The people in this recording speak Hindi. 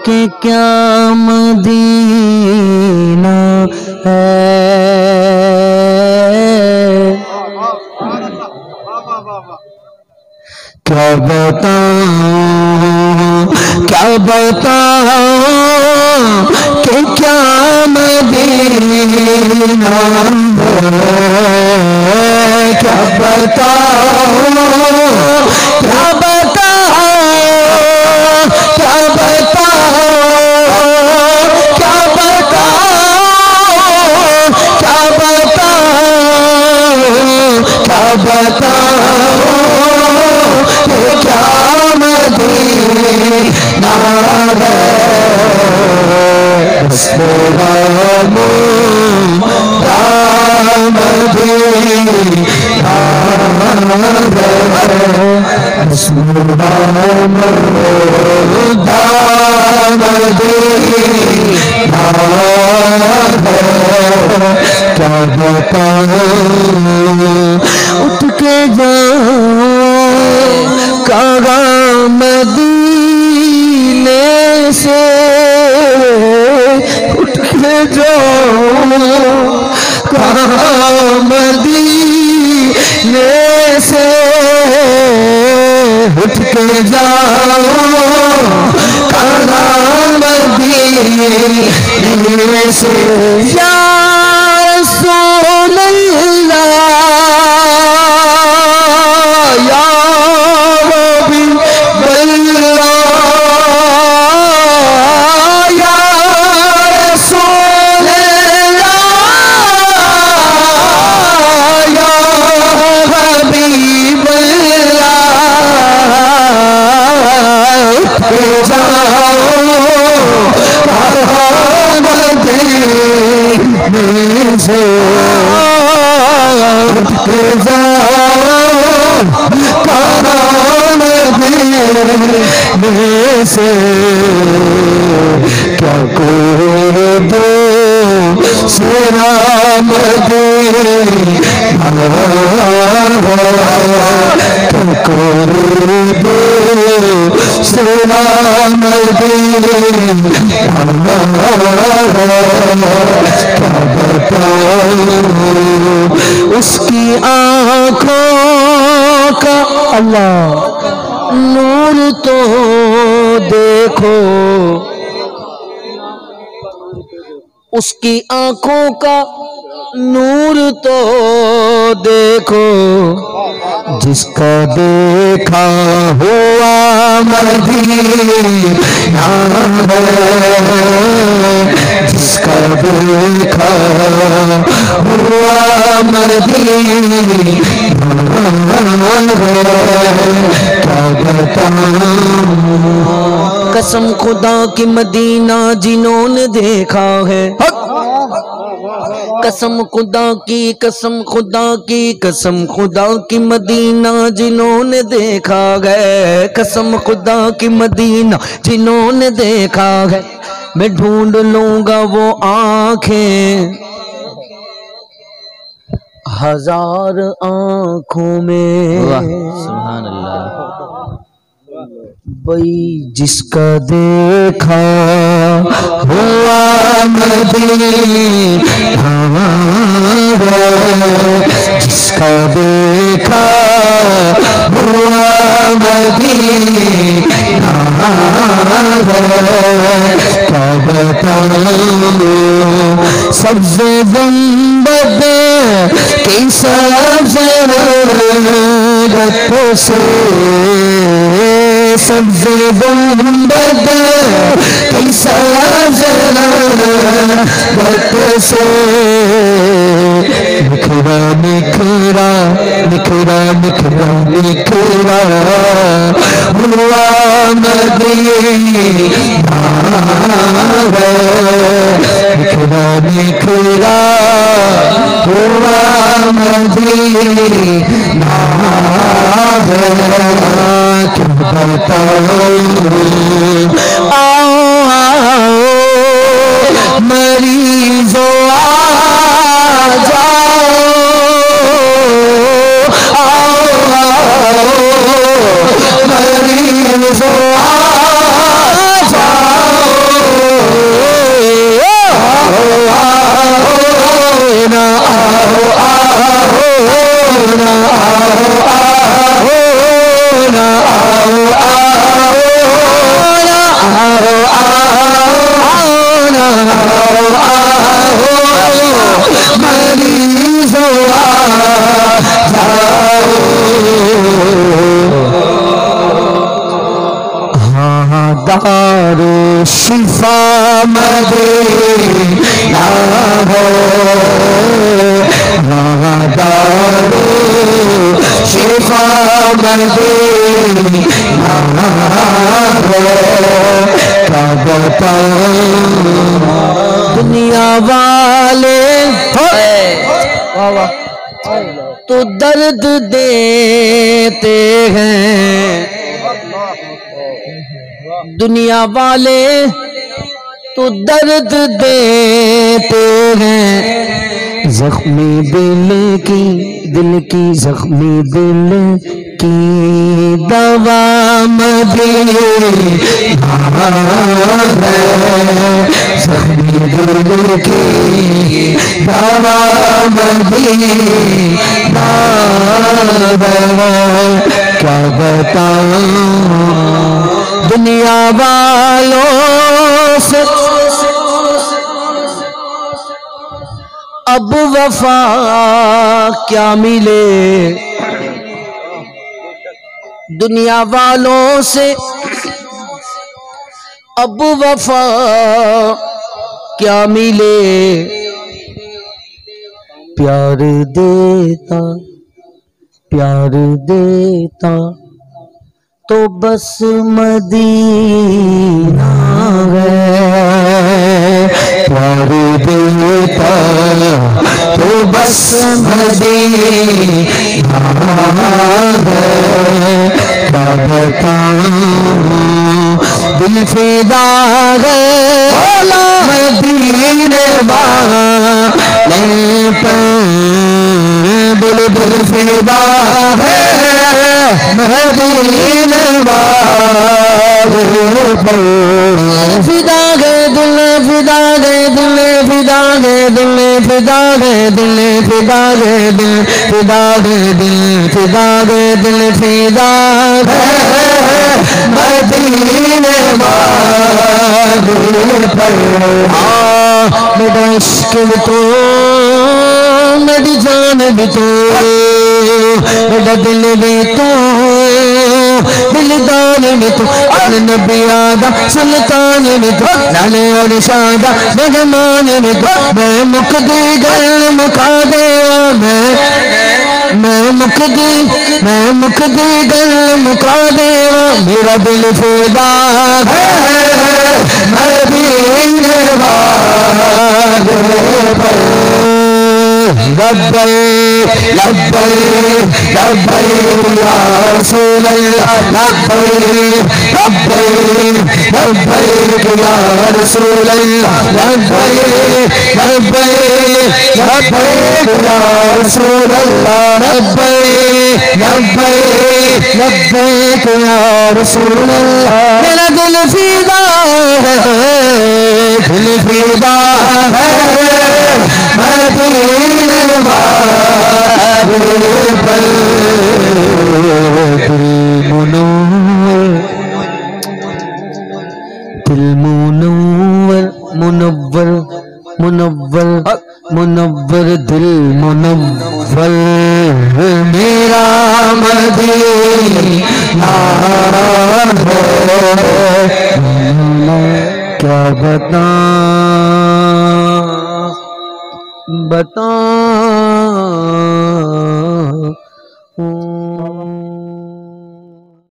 कि क्या मदीना है। क्या बताऊं कि क्या मदीना है। क्या बताऊं क्या बताऊं क्या बताऊं क्या बताऊं क्या बताऊं क्या बताऊं क्या मदीना है। बस मेरा मदीना बस मेरा मदीना क्या बताऊं उठ के जाऊं कहाँ मदीने से उठ के जाऊं कहाँ मदीने से उठ के जाऊं कहाँ मदीने से। या रसूल अल्लाह या हबीब अल्लाह या रसूल अल्लाह या हबीब अल्लाह उठ जाओ मदीने से उठ जाओ मदीने से। क्या कोई दो सेरा मदीना क्या कोई दो सेरा मदीना क्या बताऊं उसकी आँखों का अल्लाह नूर तो देखो उसकी आँखों का नूर तो देखो जिसका देखा हुआ मदीना है। जिसका देखा हुआ मदीना क्या बताऊं कसम खुदा की मदीना जिन्होंने देखा है। कसम खुदा की कसम खुदा की कसम खुदा की मदीना जिन्होंने देखा है। कसम खुदा की मदीना जिन्होंने देखा है मैं ढूंढ लूंगा वो आंखें हजार आंखों में। सुभान अल्लाह भाई जिसका देखा हुआ मदीना जिसका देखा हुआ मदीना क्या बताऊं सबसे गुंबद की सबसे से सबसे गुंबद की से निखरा निखरा निखरा निखरा निखरा हुआ मदीना निखरा निखरा हुआ मदीना क्या बताऊं आओ आओ मरीजो आ जाओ आओ आओ मरीजो आ जाओ दारो शिफा मदीना हो, दारो शिफा मदीना हो। क्या बताऊं दुनिया वाले तो दर्द देते हैं, दुनिया वाले तो दर्द देते हैं। जख्मी दिल की जख्मी दिल की दवा मदीना है, जख्मी दिल की दवा मदीना है। क्या बताऊं दुनिया वालों से अब वफा क्या मिले, दुनिया वालों से अब वफा क्या मिले। प्यार देता तो बस मदीना है, प्यार देता तो बस मदीना है। क्या बताऊं दिल फिदा है मदीने वाले पे, दिल फिदा है मदीने वाले पे। फिदा गए दिल, फिदा गए दिल, फिदा गए दिल, फिदा गए दिल, फिदा गए दिल, फिदा गए दिल, फिदा गए दिल, फिदा मदीने वाले पर। मेरा इश्क भी तो मेरी जान भी तो, मेरा दिल भी तो दिलदार भी तो, नबी आदा सुल्तान भी तो, लाले और शादा मेहमान भी तो। मैं मुकदी गल मुका दे, मैं मुकदी गल मुका दे। मेरा दिल फिदा है मदीने वाले पर। लब्बैक लब्बैक लब्बैक या रसूल अल्लाह, लब्बैक लब्बैक लब्बैक या रसूल अल्लाह, लब्बैक लब्बैक लब्बैक या रसूल अल्लाह, लब्बैक लब्बैक लब्बैक या रसूल अल्लाह। मेरा दिल फिदा है, दिल फिदा है मदीने वाले पर। दिल मुनव्वर मुनव्वर मुनव्वर मुनव्वर दिल मुनव्वर मेरा मदीना है। क्या बताऊं